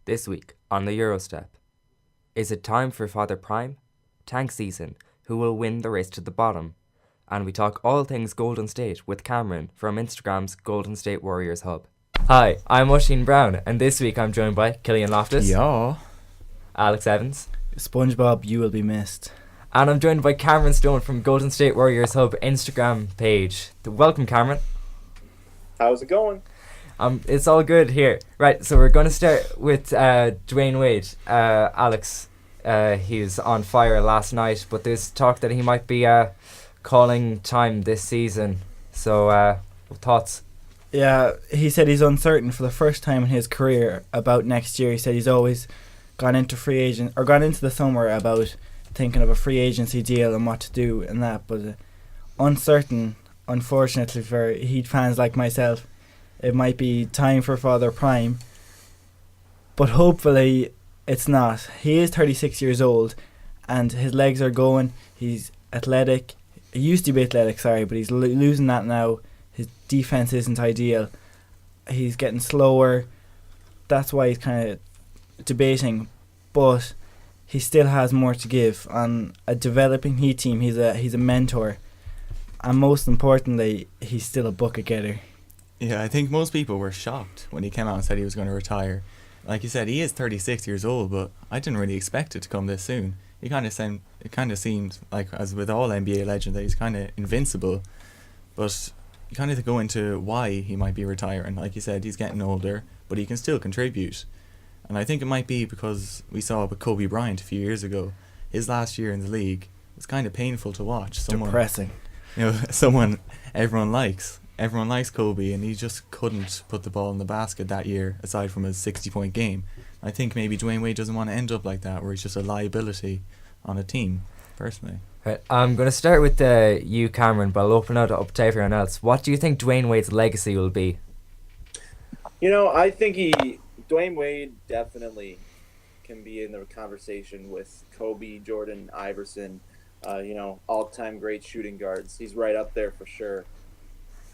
This week on the Eurostep. Is it time for Father Prime? Tank season. Who will win the race to the bottom? And we talk all things Golden State with Cameron from Instagram's Golden State Warriors Hub. Hi, I'm Oisin Brown, and this week I'm joined by Killian Loftus. Yeah. Alex Evans. Spongebob, you will be missed. And I'm joined by Cameron Stone from Golden State Warriors Hub Instagram page. Welcome, Cameron. How's it going? It's all good here. Right, so we're going to start with Dwayne Wade. Alex, he was on fire last night, but there's talk that he might be calling time this season. So, thoughts? Yeah, he said he's uncertain for the first time in his career about next year. He said he's always gone into the summer about thinking of a free agency deal and what to do and that, but uncertain, unfortunately for Heat fans like myself. It might be time for Father Prime, but hopefully it's not. He is 36 years old and his legs are going. He's athletic. He used to be athletic, but he's losing that now. His defense isn't ideal. He's getting slower. That's why he's kind of debating, but he still has more to give. On a developing Heat team, he's a mentor, and most importantly, he's still a bucket getter. Yeah, I think most people were shocked when he came out and said he was going to retire. Like you said, he is 36 years old, but I didn't really expect it to come this soon. It kind of seemed like, as with all NBA legends, that he's kind of invincible. But you kind of go into why he might be retiring. Like you said, he's getting older, but he can still contribute. And I think it might be because we saw with Kobe Bryant a few years ago, his last year in the league was kind of painful to watch. Depressing. Someone everyone likes. Everyone likes Kobe, and he just couldn't put the ball in the basket that year, aside from his 60-point game. I think maybe Dwayne Wade doesn't want to end up like that, where he's just a liability on a team, personally. Right, I'm going to start with you, Cameron, but I'll open it up to everyone else. What do you think Dwayne Wade's legacy will be? I think Dwayne Wade definitely can be in the conversation with Kobe, Jordan, Iverson, all-time great shooting guards. He's right up there for sure.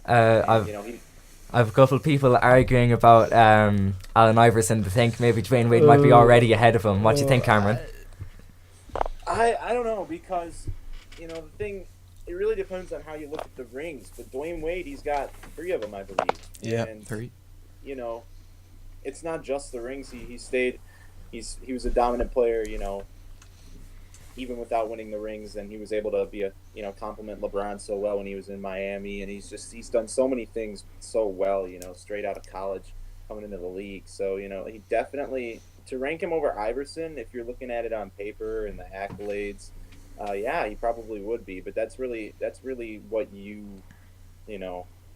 I've a couple of people arguing about Allen Iverson to think maybe Dwayne Wade might be already ahead of him. What do you think, Cameron? I don't know, because the thing, it really depends on how you look at the rings. But Dwayne Wade, he's got 3 of them, I believe. Yeah, and 3. It's not just the rings. He was a dominant player. Even without winning the rings, and he was able to be compliment LeBron so well when he was in Miami, and he's done so many things so well, straight out of college, coming into the league. So, he definitely, to rank him over Iverson, if you're looking at it on paper and the accolades, he probably would be, but that's really what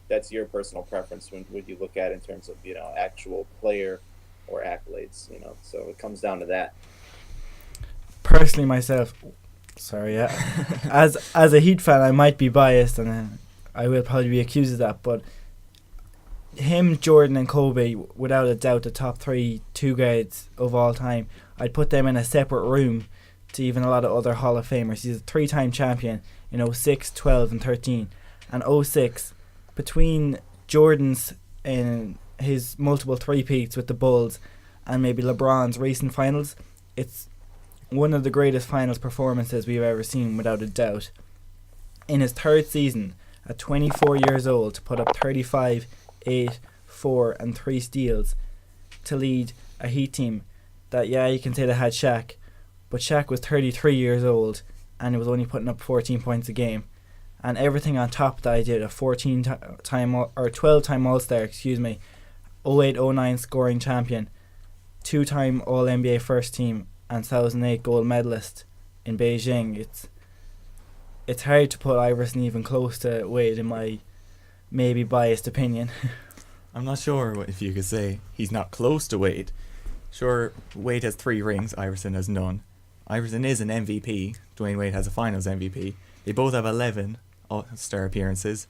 that's your personal preference when you look at it in terms of, actual player or accolades, so it comes down to that. Personally, myself, as a Heat fan, I might be biased, and I will probably be accused of that. But him, Jordan, and Kobe, without a doubt, the top 2 guys of all time. I'd put them in a separate room to even a lot of other Hall of Famers. He's a 3-time champion in 06, 12, and 13, and 06. Between Jordan's and his multiple three-peats with the Bulls, and maybe LeBron's recent finals, it's one of the greatest finals performances we've ever seen, without a doubt. In his 3rd season, at 24 years old, to put up 35, 8, 4, and 3 steals to lead a Heat team that, you can say they had Shaq, but Shaq was 33 years old and he was only putting up 14 points a game. And everything on top that I did, a 12-time All-Star, 08-09 scoring champion, 2-time All-NBA first team, and 2008 gold medalist in Beijing. It's hard to put Iverson even close to Wade, in my maybe biased opinion. I'm not sure if you could say he's not close to Wade. Sure, Wade has 3 rings, Iverson has none. Iverson is an MVP, Dwayne Wade has a finals MVP. They both have 11 All-Star appearances,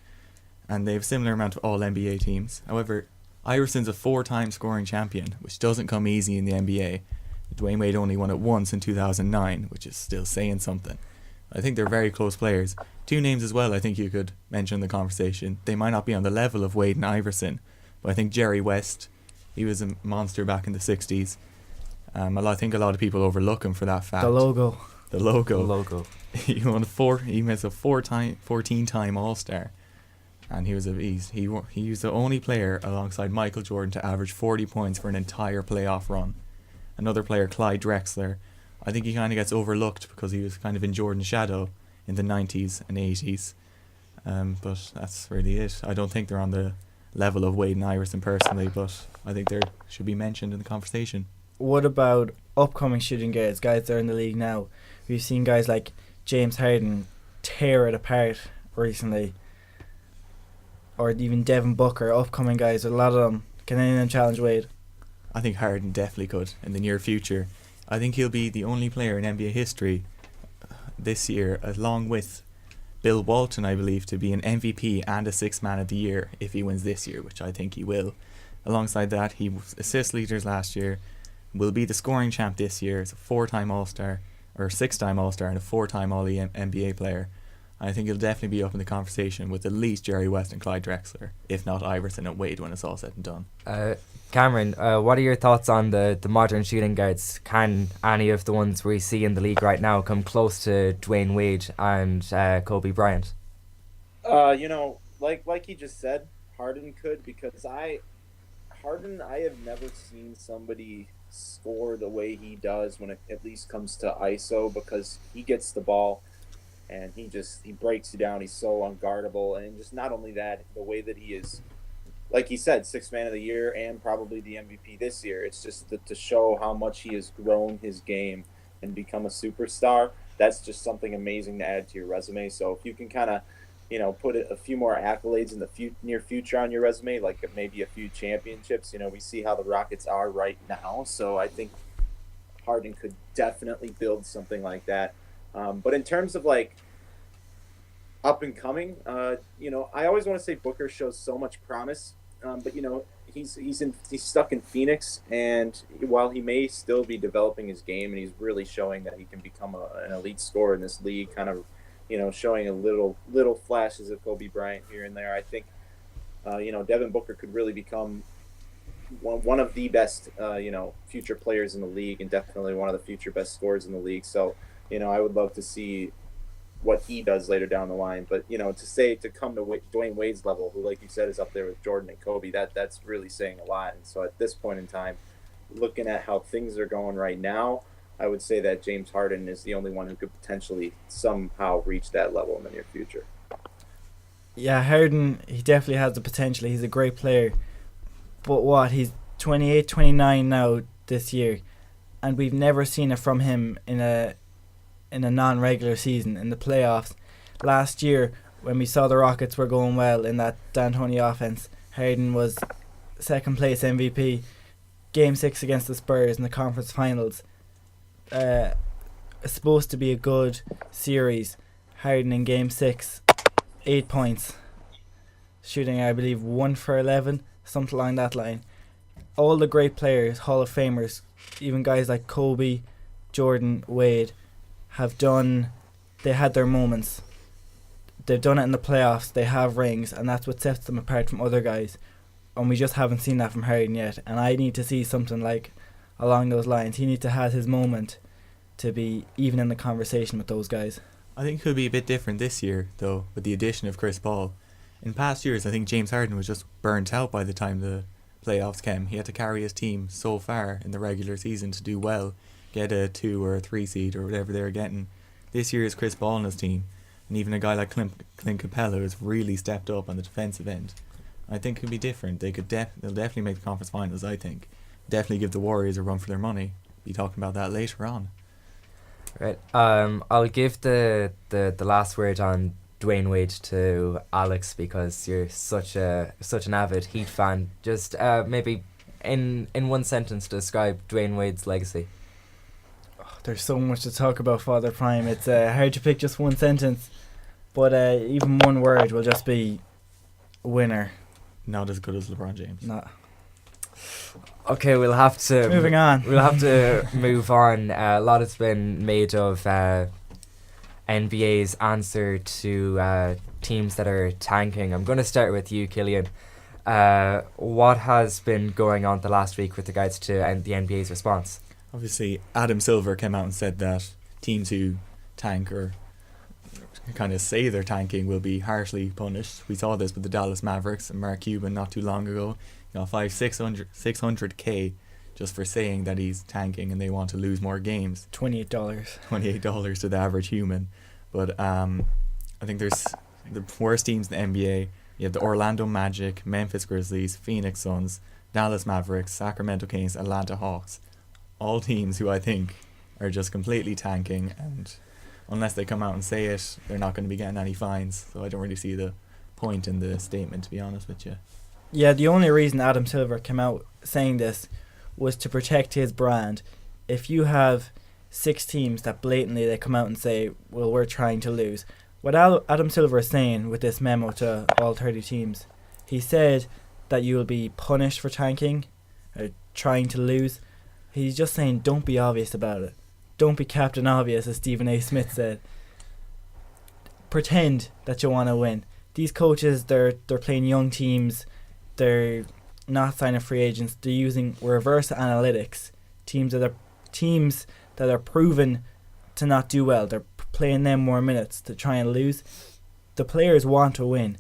and they have a similar amount of All-NBA teams. However, Iverson's a 4-time scoring champion, which doesn't come easy in the NBA. Dwayne Wade only won it once in 2009, which is still saying something. I think they're very close players. 2 names as well I think you could mention in the conversation. They might not be on the level of Wade and Iverson, but I think Jerry West, he was a monster back in the 60s. I think a lot of people overlook him for that fact. The logo. The logo. The logo. He won he was a 14-time All-Star, and he was the only player alongside Michael Jordan to average 40 points for an entire playoff run. Another player, Clyde Drexler, I think he kind of gets overlooked because he was kind of in Jordan's shadow in the 90s and 80s. But that's really it. I don't think they're on the level of Wade and Iverson personally, but I think they should be mentioned in the conversation. What about upcoming shooting guards, guys that are in the league now? We've seen guys like James Harden tear it apart recently, or even Devin Booker, upcoming guys. A lot of them. Can any of them challenge Wade? I think Harden definitely could in the near future. I think he'll be the only player in NBA history this year, along with Bill Walton, I believe, to be an MVP and a Sixth Man of the Year if he wins this year, which I think he will. Alongside that, he was assist leaders last year, will be the scoring champ this year. He's a 4-time All-Star, or 6-time All-Star, and a 4-time All-NBA player. I think he'll definitely be up in the conversation with at least Jerry West and Clyde Drexler, if not Iverson and Wade when it's all said and done. Cameron, what are your thoughts on the modern shooting guards? Can any of the ones we see in the league right now come close to Dwayne Wade and Kobe Bryant? Like he just said, Harden could, because I have never seen somebody score the way he does when it at least comes to ISO, because he gets the ball and he breaks you down. He's so unguardable, and just not only that, the way that he is, like he said, Sixth Man of the Year and probably the MVP this year. It's just to show how much he has grown his game and become a superstar. That's just something amazing to add to your resume. So if you can kind of, put a few more accolades in the near future on your resume, like maybe a few championships. We see how the Rockets are right now. So I think Harden could definitely build something like that. But in terms of like up and coming, I always want to say Booker shows so much promise. But he's stuck in Phoenix, and while he may still be developing his game, and he's really showing that he can become an elite scorer in this league, kind of, showing a little flashes of Kobe Bryant here and there. I think, Devin Booker could really become one of the best, future players in the league, and definitely one of the future best scorers in the league. So, I would love to see what he does later down the line. But, to come to Dwayne Wade's level, who, like you said, is up there with Jordan and Kobe, that's really saying a lot. And so at this point in time, looking at how things are going right now, I would say that James Harden is the only one who could potentially somehow reach that level in the near future. Yeah, Harden, he definitely has the potential. He's a great player. But he's 28, 29 now this year, and we've never seen it from him in a non-regular season, in the playoffs. Last year, when we saw the Rockets were going well in that D'Antoni offense, Harden was second place MVP. Game 6 against the Spurs in the conference finals. It's supposed to be a good series. Harden in Game 6, 8 points. Shooting, I believe, 1 for 11, something along that line. All the great players, Hall of Famers, even guys like Kobe, Jordan, Wade, they had their moments. They've done it in the playoffs, they have rings, and that's what sets them apart from other guys. And we just haven't seen that from Harden yet. And I need to see something like along those lines. He needs to have his moment to be even in the conversation with those guys. I think it could be a bit different this year, though, with the addition of Chris Paul. In past years, I think James Harden was just burnt out by the time the playoffs came. He had to carry his team so far in the regular season to do well, get a 2 or a 3 seed or whatever they were getting. This year is Chris Paul and his team, and even a guy like Clint Capella has really stepped up on the defensive end. I think it could be different. They'll definitely make the conference finals, I think. Definitely give the Warriors a run for their money. Be talking about that later on. Right. I'll give the last word on Dwayne Wade to Alex, because you're such an avid Heat fan. Just maybe in one sentence describe Dwayne Wade's legacy. There's so much to talk about Father Prime. It's hard to pick just one sentence, but even one word will just be winner. Not as good as LeBron James. Not. Okay, we'll have to moving on. We'll have to move on. A lot has been made of NBA's answer to teams that are tanking. I'm going to start with you, Killian. What has been going on the last week with regards to the NBA's response? Obviously, Adam Silver came out and said that teams who tank or kind of say they're tanking will be harshly punished. We saw this with the Dallas Mavericks and Mark Cuban not too long ago. You know, 600K just for saying that he's tanking and they want to lose more games. $28 to the average human. But I think there's the worst teams in the NBA. You have the Orlando Magic, Memphis Grizzlies, Phoenix Suns, Dallas Mavericks, Sacramento Kings, Atlanta Hawks. All teams who I think are just completely tanking, and unless they come out and say it, they're not going to be getting any fines. So I don't really see the point in the statement, to be honest with you. Yeah, the only reason Adam Silver came out saying this was to protect his brand. If you have 6 teams that blatantly they come out and say, well, we're trying to lose. What Adam Silver is saying with this memo to all 30 teams, he said that you will be punished for tanking or trying to lose. He's just saying don't be obvious about it. Don't be Captain Obvious, as Stephen A. Smith said. Pretend that you want to win. These coaches, they're playing young teams. They're not signing free agents. They're using reverse analytics. Teams that are proven to not do well. They're playing them more minutes to try and lose. The players want to win,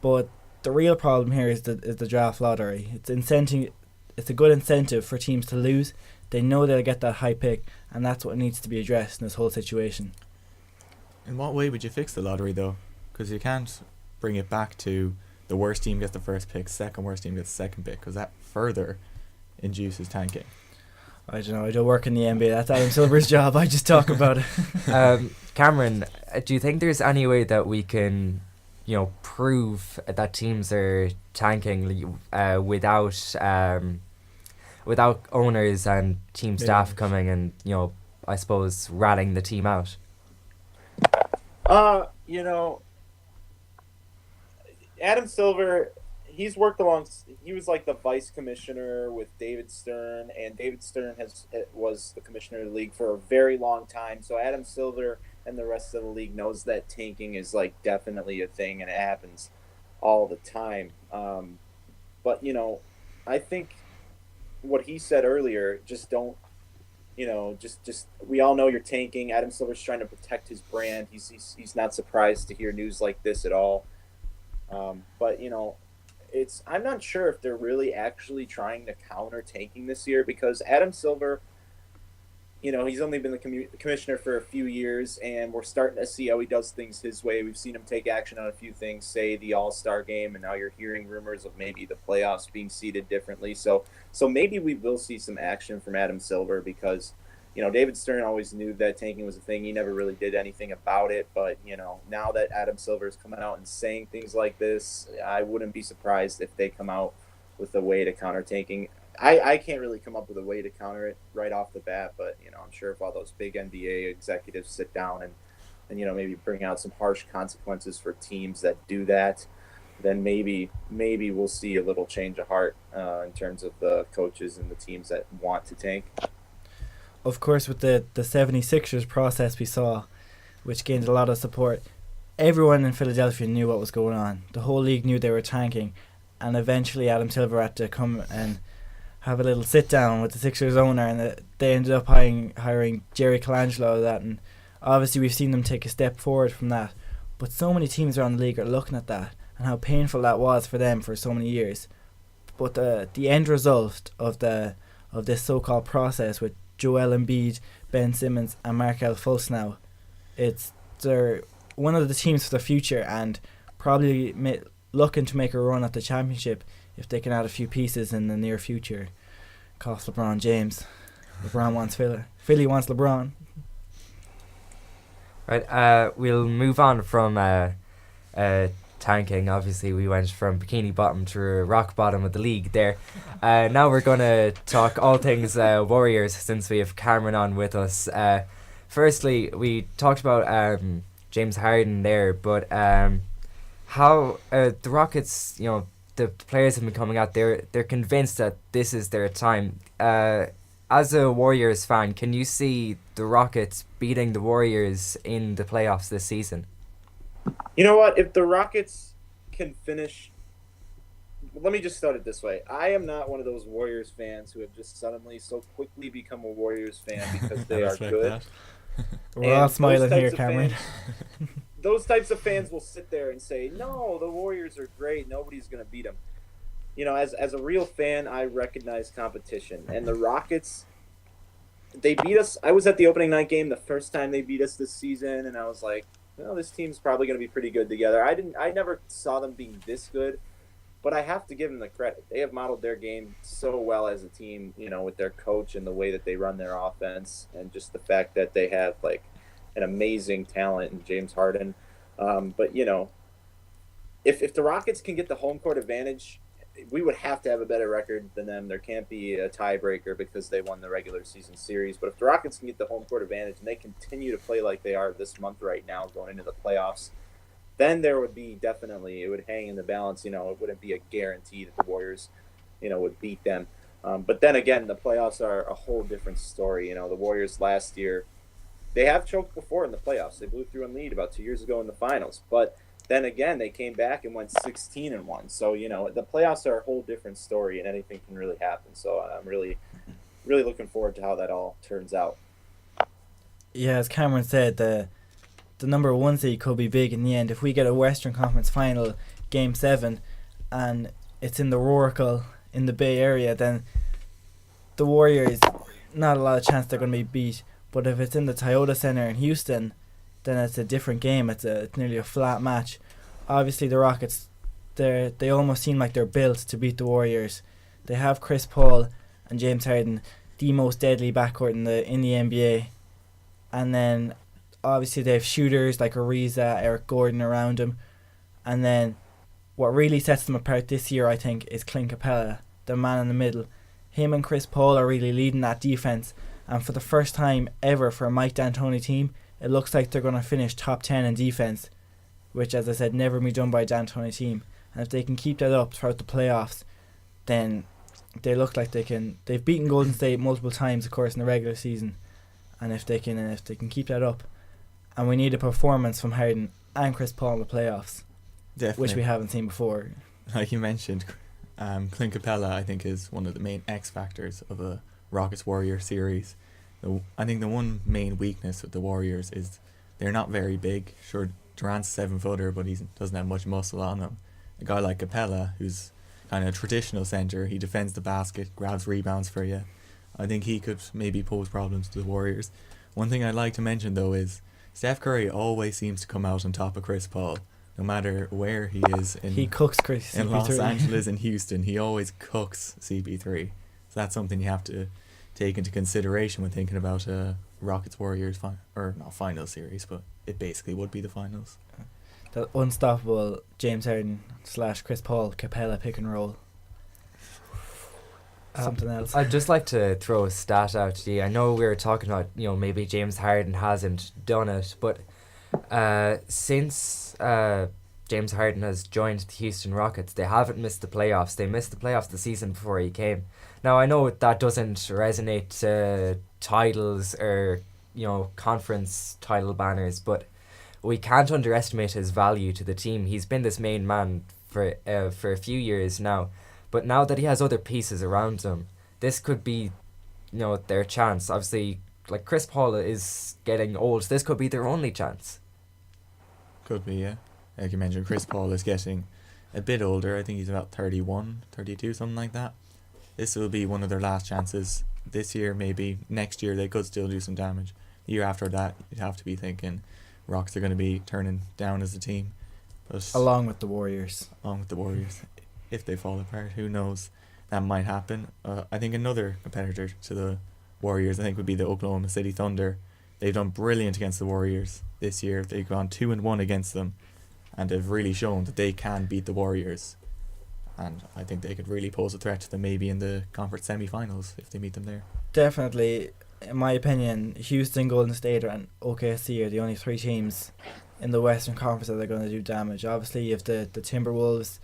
but the real problem here is the draft lottery. It's a good incentive for teams to lose. They know they'll get that high pick, and that's what needs to be addressed in this whole situation. In what way would you fix the lottery, though? Because you can't bring it back to the worst team gets the first pick, second worst team gets the second pick, because that further induces tanking. I don't know. I don't work in the NBA. That's Adam Silver's job. I just talk about it. Cameron, do you think there's any way that we can, prove that teams are tanking without owners and team staff coming and, I suppose, ratting the team out? Adam Silver, he was like the vice commissioner with David Stern, and David Stern was the commissioner of the league for a very long time. So Adam Silver and the rest of the league knows that tanking is like definitely a thing, and it happens all the time. But I think what he said earlier, just don't, just we all know you're tanking. Adam Silver's trying to protect his brand. He's not surprised to hear news like this at all. But I'm not sure if they're really actually trying to counter tanking this year, because Adam Silver, he's only been the commissioner for a few years, and we're starting to see how he does things his way. We've seen him take action on a few things, say the All-Star game, and now you're hearing rumors of maybe the playoffs being seeded differently. So maybe we will see some action from Adam Silver, because David Stern always knew that tanking was a thing. He never really did anything about it. But, now that Adam Silver is coming out and saying things like this, I wouldn't be surprised if they come out with a way to counter tanking. I can't really come up with a way to counter it right off the bat, but, I'm sure if all those big NBA executives sit down and maybe bring out some harsh consequences for teams that do that, then maybe we'll see a little change of heart in terms of the coaches and the teams that want to tank. Of course, with the 76ers process we saw, which gained a lot of support, everyone in Philadelphia knew what was going on. The whole league knew they were tanking, and eventually Adam Silver had to come and have a little sit down with the Sixers owner, and they ended up hiring Jerry Colangelo. That, and obviously we've seen them take a step forward from that. But so many teams around the league are looking at that and how painful that was for them for so many years. But the end result of this so-called process with Joel Embiid, Ben Simmons, and Markelle Fultz now, they're one of the teams for the future, and probably looking to make a run at the championship if they can add a few pieces in the near future. Cost LeBron James. LeBron wants Philly wants LeBron. Right, we'll move on from tanking. Obviously, we went from bikini bottom to rock bottom of the league there. Now we're going to talk all things Warriors, since we have Cameron on with us. Firstly, we talked about James Harden there, but how the Rockets, the players have been coming out. They're convinced that this is their time. As a Warriors fan, can you see the Rockets beating the Warriors in the playoffs this season? You know what? If the Rockets can finish let me just start it this way. I am not one of those Warriors fans who have just suddenly so quickly become a Warriors fan because they I are respect good. that. We're all And smiling those here, types of Cameron. Those types of fans will sit there and say, no, the Warriors are great. Nobody's going to beat them. You know, as a real fan, I recognize competition. And the Rockets, they beat us. I was at the opening night game the first time they beat us this season, and I was like, well, this team's probably going to be pretty good together. I never saw them being this good, but I have to give them the credit. They have modeled their game so well as a team, you know, with their coach and the way that they run their offense, and just the fact that they have like an amazing talent in James Harden. But you know, if the Rockets can get the home court advantage, we would have to have a better record than them. There can't be a tiebreaker because they won the regular season series. But if the Rockets can get the home court advantage and they continue to play like they are this month right now going into the playoffs, then there would be definitely, it would hang in the balance. You know, it wouldn't be a guarantee that the Warriors, you know, would beat them. But then again, the playoffs are a whole different story. You know, the Warriors last year, they have choked before in the playoffs. They blew through a lead about 2 years ago in the finals. But then again, they came back and went 16-1. So, you know, the playoffs are a whole different story, and anything can really happen. So I'm really, really looking forward to how that all turns out. Yeah, as Cameron said, the number one seed could be big in the end. If we get a Western Conference final, Game 7, and it's in the Oracle in the Bay Area, then the Warriors, not a lot of chance they're going to be beat. But if it's in the Toyota Center in Houston, then it's a different game. It's nearly a flat match. Obviously, the Rockets, they almost seem like they're built to beat the Warriors. They have Chris Paul and James Harden, the most deadly backcourt in the NBA. And then, obviously, they have shooters like Ariza, Eric Gordon around them. And then, what really sets them apart this year, I think, is Clint Capella, the man in the middle. Him and Chris Paul are really leading that defense. And for the first time ever for a Mike D'Antoni team, it looks like they're going to finish top 10 in defense, which, as I said, never been done by a D'Antoni team. And if they can keep that up throughout the playoffs, then they look like they can. They've beaten Golden State multiple times, of course, in the regular season. And if they can keep that up, and we need a performance from Harden and Chris Paul in the playoffs, Definitely. which we haven't seen before. Like you mentioned, Clint Capella, I think, is one of the main X factors of a Rockets Warrior series. I think the one main weakness with the Warriors is they're not very big. Sure, Durant's 7-footer, but he doesn't have much muscle on him. A guy like Capella, who's kind of a traditional center, he defends the basket, grabs rebounds for you. I think he could maybe pose problems to the Warriors. One thing I'd like to mention, though, is Steph Curry always seems to come out on top of Chris Paul. No matter where he is He cooks Chris in CP3. Los Angeles and Houston, he always cooks CP3. So that's something you have to take into consideration when thinking about a Rockets Warriors not final series, but it basically would be the finals. The unstoppable James Harden / Chris Paul Capella pick and roll. Something else. I'd just like to throw a stat out to you. I know we were talking about, you know, maybe James Harden hasn't done it, but since James Harden has joined the Houston Rockets, they haven't missed the playoffs. They missed the playoffs the season before he came. Now, I know that doesn't resonate to titles or, you know, conference title banners, but we can't underestimate his value to the team. He's been this main man for a few years now, but now that he has other pieces around him, this could be, you know, their chance. Obviously, like, Chris Paul is getting old. This could be their only chance. Could be, yeah. Like you mentioned, Chris Paul is getting a bit older. I think he's about 31, 32, something like that. This will be one of their last chances. This year, maybe. Next year, they could still do some damage. The year after that, you'd have to be thinking Rockets are going to be turning down as a team. But Along with the Warriors. If they fall apart, who knows? That might happen. I think another competitor to the Warriors, I think, would be the Oklahoma City Thunder. They've done brilliant against the Warriors this year. They've gone 2-1 against them, and they've really shown that they can beat the Warriors. And I think they could really pose a threat to them maybe in the conference semi-finals if they meet them there. Definitely, in my opinion, Houston, Golden State, and OKC are the only three teams in the Western Conference that are going to do damage. Obviously, you have the Timberwolves.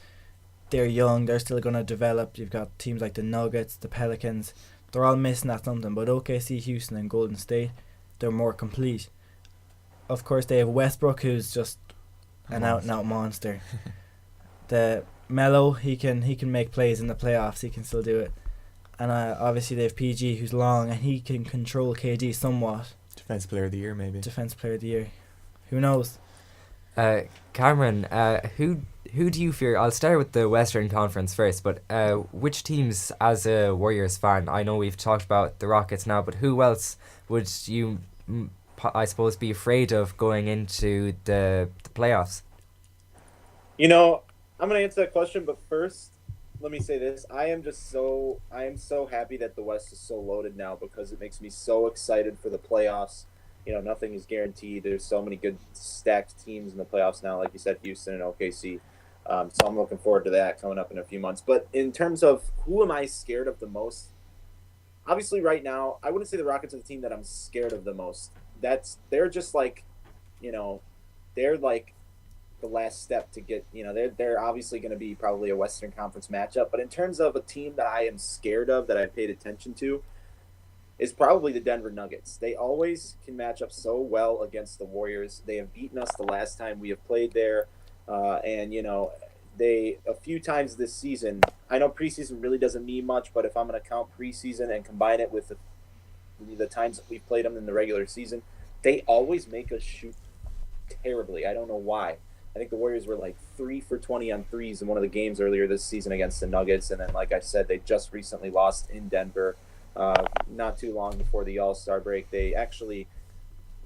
They're young. They're still going to develop. You've got teams like the Nuggets, the Pelicans. They're all missing at something. But OKC, Houston, and Golden State, they're more complete. Of course, they have Westbrook, who's just an out-and-out monster. Melo, he can make plays in the playoffs. He can still do it. And obviously they have PG, who's long, and he can control KD somewhat. Defense Player of the Year, maybe. Defense Player of the Year. Who knows? Cameron, who do you fear? I'll start with the Western Conference first, but which teams, as a Warriors fan, I know we've talked about the Rockets now, but who else would you, I suppose, be afraid of going into the playoffs? You know, I'm going to answer that question, but first, let me say this. I am so happy that the West is so loaded now because it makes me so excited for the playoffs. You know, nothing is guaranteed. There's so many good stacked teams in the playoffs now, like you said, Houston and OKC. So I'm looking forward to that coming up in a few months. But in terms of who am I scared of the most, obviously right now, I wouldn't say the Rockets are the team that I'm scared of the most. They're just like, you know, they're like the last step to get, you know, they're obviously going to be probably a Western Conference matchup. But in terms of a team that I am scared of, that I paid attention to, is probably the Denver Nuggets. They always can match up so well against the Warriors. They have beaten us the last time we have played there. And, you know, a few times this season, I know preseason really doesn't mean much, but if I'm going to count preseason and combine it with the times that we've played them in the regular season, they always make us shoot terribly. I don't know why. I think the Warriors were like 3 for 20 on threes in one of the games earlier this season against the Nuggets. And then, like I said, they just recently lost in Denver. Not too long before the All-Star break. They actually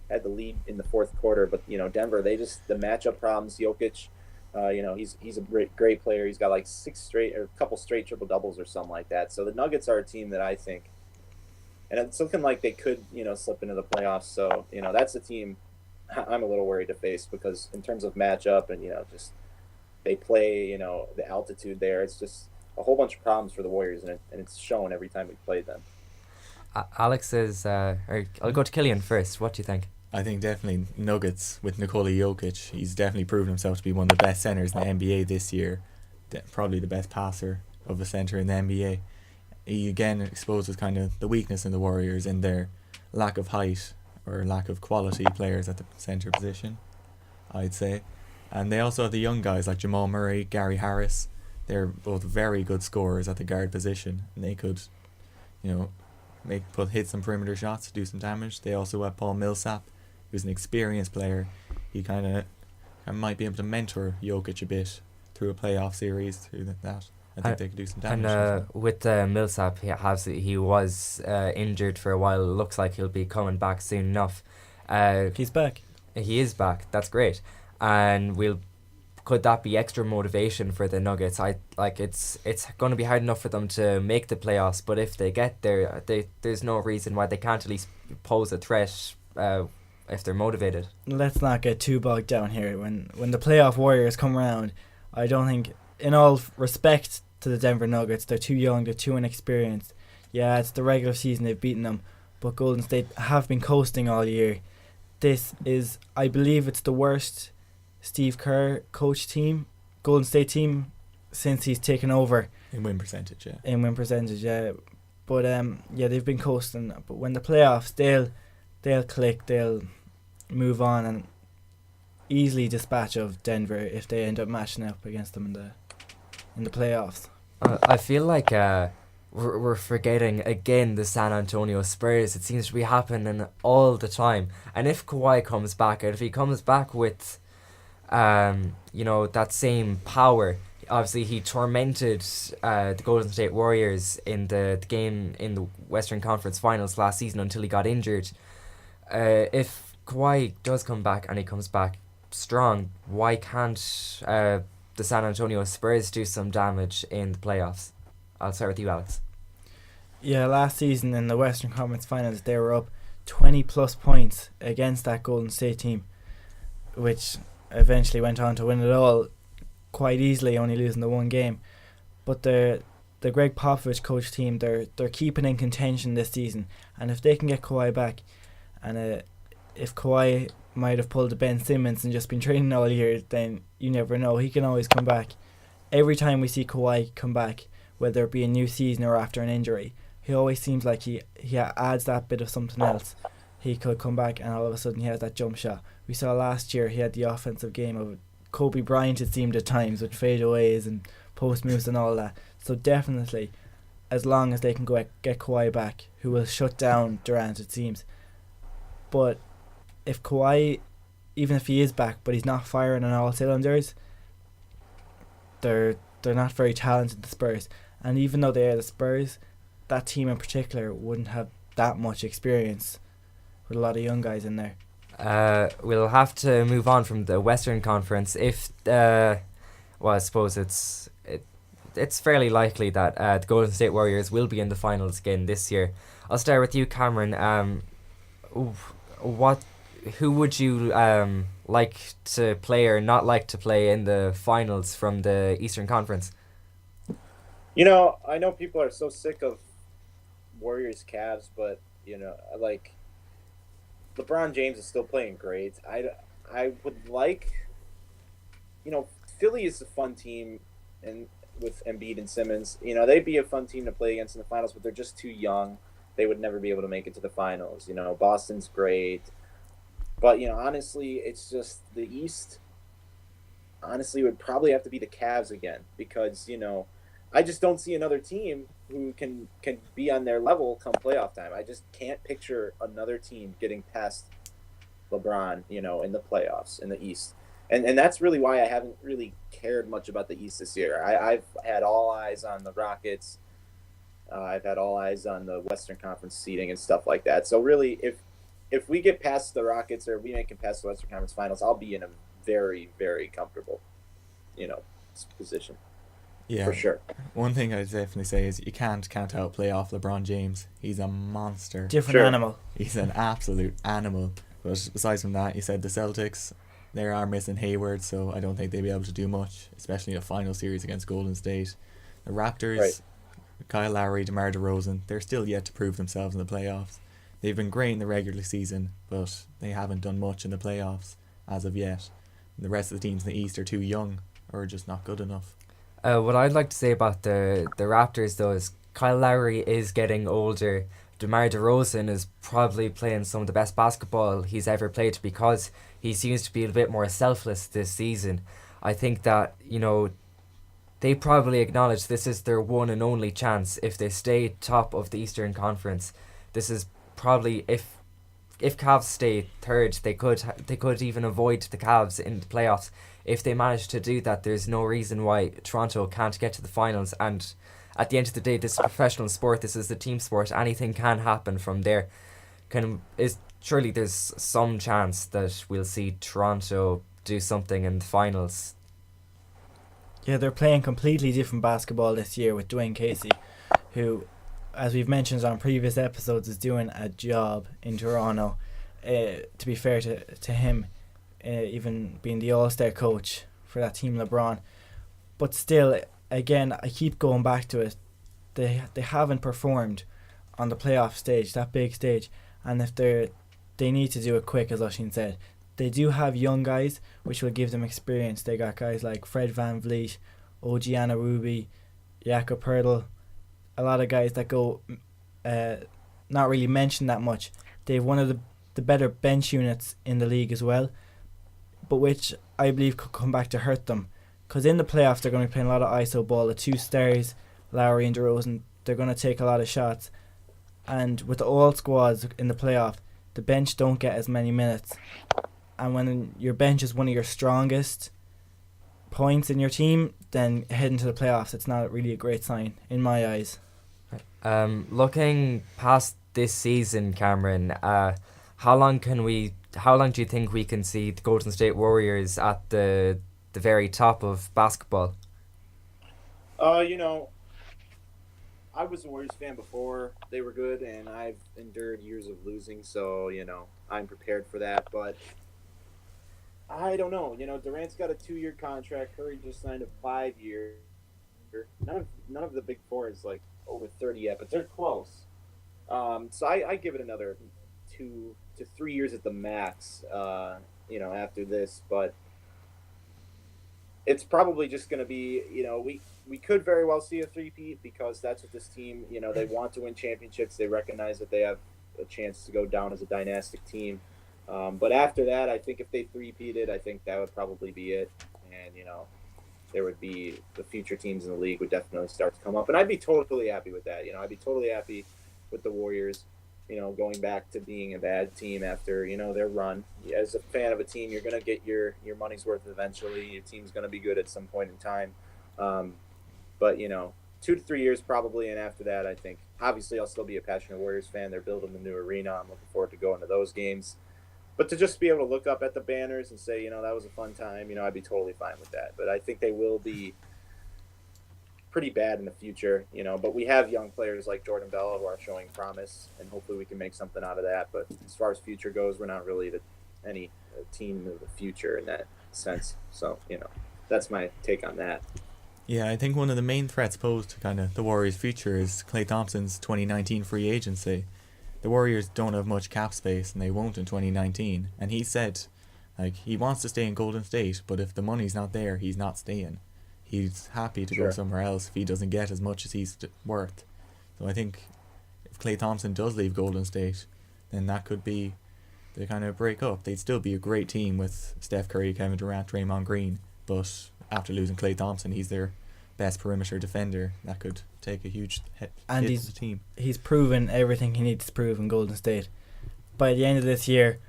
had the lead in the fourth quarter, but, you know, Denver, the matchup problems. Jokic, you know, he's a great player. He's got like a couple straight triple-doubles or something like that. So the Nuggets are a team that I think, and it's looking like they could, you know, slip into the playoffs. So, you know, that's a team I'm a little worried to face because in terms of matchup and, you know, just they play, you know, the altitude there, it's just a whole bunch of problems for the Warriors, and it's shown every time we've played them. Alex says, or I'll go to Killian first. What do you think? I think definitely Nuggets with Nikola Jokic. He's definitely proven himself to be one of the best centers in the NBA this year. Probably the best passer of a center in the NBA. He again exposes kind of the weakness in the Warriors in their lack of height or lack of quality players at the center position, I'd say. And they also have the young guys like Jamal Murray, Gary Harris. They're both very good scorers at the guard position, and they could, you know, hit some perimeter shots, do some damage. They also have Paul Millsap, who's an experienced player. He kind of might be able to mentor Jokic a bit through a playoff series. Through that, I think they could do some damage. And with Millsap, he was injured for a while. It looks like he'll be coming back soon enough. He's back. He is back. That's great. And could that be extra motivation for the Nuggets? It's going to be hard enough for them to make the playoffs, but if they get there, there's no reason why they can't at least pose a threat if they're motivated. Let's not get too bogged down here. When the playoff Warriors come around, I don't think, in all respect to the Denver Nuggets, they're too young, they're too inexperienced. Yeah, it's the regular season, they've beaten them, but Golden State have been coasting all year. This is, I believe it's the worst Steve Kerr coach team, Golden State team, since he's taken over. In win percentage, yeah. But yeah, they've been coasting. But when the playoffs, they'll click, they'll move on and easily dispatch of Denver if they end up matching up against them in the playoffs. I feel like we're forgetting again the San Antonio Spurs. It seems to be happening all the time. And if Kawhi comes back, and if he comes back with you know, that same power. Obviously, he tormented the Golden State Warriors in the game in the Western Conference Finals last season until he got injured. If Kawhi does come back and he comes back strong, why can't the San Antonio Spurs do some damage in the playoffs? I'll start with you, Alex. Yeah, last season in the Western Conference Finals, they were up 20 plus points against that Golden State team, which eventually went on to win it all quite easily, only losing the one game. But the Greg Popovich coach team, they're keeping in contention this season, and if they can get Kawhi back, and if Kawhi might have pulled a Ben Simmons and just been training all year, then you never know, he can always come back. Every time we see Kawhi come back, whether it be a new season or after an injury, he always seems like he adds that bit of something else. He could come back and all of a sudden he has that jump shot. We saw last year he had the offensive game of Kobe Bryant, it seemed at times, with fadeaways and post moves and all that. So definitely, as long as they can get Kawhi back, who will shut down Durant, it seems. But if Kawhi, even if he is back, but he's not firing on all cylinders, they're not very talented, the Spurs. And even though they are the Spurs, that team in particular wouldn't have that much experience with a lot of young guys in there. We'll have to move on from the Western Conference. I suppose it's fairly likely that the Golden State Warriors will be in the finals again this year. I'll start with you, Cameron. Who would you like to play or not like to play in the finals from the Eastern Conference? You know, I know people are so sick of Warriors Cavs, but like LeBron James is still playing great. I would like, Philly is a fun team, and with Embiid and Simmons, they'd be a fun team to play against in the finals, but they're just too young. They would never be able to make it to the finals. Boston's great, but honestly, it's just the East. Honestly, would probably have to be the Cavs again because I just don't see another team who can be on their level come playoff time. I just can't picture another team getting past LeBron, in the playoffs in the East. And that's really why I haven't really cared much about the East this year. I've had all eyes on the Rockets. I've had all eyes on the Western Conference seeding and stuff like that. So really, if we get past the Rockets or we make it past the Western Conference Finals, I'll be in a very, very comfortable, position. Yeah, for sure. One thing I'd definitely say is you can't count out playoff LeBron James. He's a monster. Different animal. He's an absolute animal. But besides from that, you said the Celtics, they are missing Hayward, so I don't think they'll be able to do much, especially in a final series against Golden State. The Raptors, right. Kyle Lowry, DeMar DeRozan, they're still yet to prove themselves in the playoffs. They've been great in the regular season, but they haven't done much in the playoffs as of yet. The rest of the teams in the East are too young or just not good enough. What I'd like to say about the Raptors, though, is Kyle Lowry is getting older. DeMar DeRozan is probably playing some of the best basketball he's ever played because he seems to be a bit more selfless this season. I think that, they probably acknowledge this is their one and only chance if they stay top of the Eastern Conference. This is probably, if Cavs stay third, they could even avoid the Cavs in the playoffs. If they manage to do that, there's no reason why Toronto can't get to the finals. And at the end of the day, this is a professional sport. This is a team sport. Anything can happen from there. Surely there's some chance that we'll see Toronto do something in the finals. Yeah, they're playing completely different basketball this year with Dwayne Casey, who, as we've mentioned on previous episodes, is doing a job in Toronto. To be fair to him, even being the All-Star coach for that team LeBron. But still, again, I keep going back to it. They haven't performed on the playoff stage, that big stage. And if they need to do it quick, as Oisin said. They do have young guys, which will give them experience. They got guys like Fred VanVleet, OG Anunoby, Jakob Poeltl. A lot of guys that go not really mentioned that much. They have one of the better bench units in the league as well, but which I believe could come back to hurt them. Because in the playoffs, they're going to be playing a lot of ISO ball. The two stars, Lowry and DeRozan, they're going to take a lot of shots. And with the all squads in the playoff, the bench don't get as many minutes. And when your bench is one of your strongest points in your team, then heading to the playoffs, it's not really a great sign, in my eyes. Looking past this season, Cameron, how long do you think we can see the Golden State Warriors at the very top of basketball? I was a Warriors fan before they were good, and I've endured years of losing, so, I'm prepared for that. But I don't know. Durant's got a 2-year contract. Curry just signed a 5-year. None of the big four is, over 30 yet, but they're close. So I give it another 2 to 3 years at the max, after this. But it's probably just going to be, we could very well see a three-peat because that's what this team, they want to win championships. They recognize that they have a chance to go down as a dynastic team. But after that, I think if they three-peated, I think that would probably be it. And, there would be the future teams in the league would definitely start to come up, and I'd be totally happy with that. I'd be totally happy with the Warriors, going back to being a bad team after their run. As a fan of a team, you're gonna get your money's worth eventually. Your team's gonna be good at some point in time, but 2 to 3 years probably, and after that, I think obviously I'll still be a passionate Warriors fan. They're building the new arena. I'm looking forward to going to those games. But to just be able to look up at the banners and say, that was a fun time, I'd be totally fine with that. But I think they will be pretty bad in the future, But we have young players like Jordan Bell who are showing promise, and hopefully we can make something out of that. But as far as future goes, we're not really any team of the future in that sense. So, that's my take on that. Yeah, I think one of the main threats posed to kind of the Warriors' future is Klay Thompson's 2019 free agency. The Warriors don't have much cap space, and they won't in 2019. And he said, he wants to stay in Golden State, but if the money's not there, he's not staying. He's happy to go somewhere else if he doesn't get as much as he's worth. So I think if Klay Thompson does leave Golden State, then that could be the kind of break up. They'd still be a great team with Steph Curry, Kevin Durant, Draymond Green, but after losing Klay Thompson, he's their best perimeter defender. That could take a huge hit to the team. He's proven everything he needs to prove in Golden State. By the end of this year,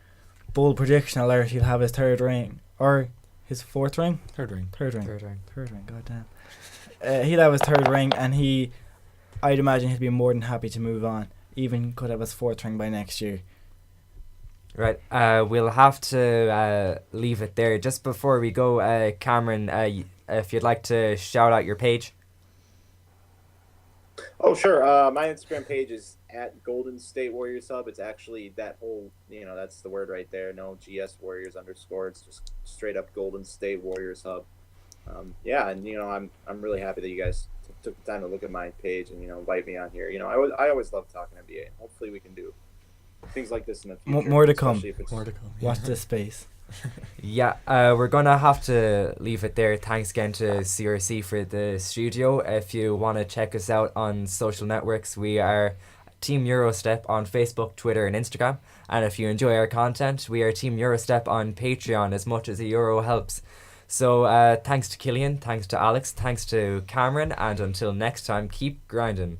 bold prediction alert, he'll have his third ring. Or his fourth ring? Third ring. Goddamn. He'll have his third ring, and I'd imagine he'd be more than happy to move on. Even could have his fourth ring by next year. Right, we'll have to leave it there. Just before we go, Cameron, if you'd like to shout out your page. Oh, sure. My Instagram page is at Golden State Warriors Hub. It's actually that whole, that's the word right there. No GS Warriors _. It's just straight up Golden State Warriors Hub. And I'm really happy that you guys took the time to look at my page and invite me on here. I always love talking NBA. Hopefully we can do things like this in the future. More to come. More to come. Watch this space. Yeah, we're gonna have to leave it there. Thanks again to CRC for the studio. If you want to check us out on social networks, we are Team Eurostep on Facebook, Twitter and Instagram. And if you enjoy our content, we are Team Eurostep on Patreon, as much as a euro helps. So thanks to Killian, thanks to Alex, thanks to Cameron, and until next time, keep grinding.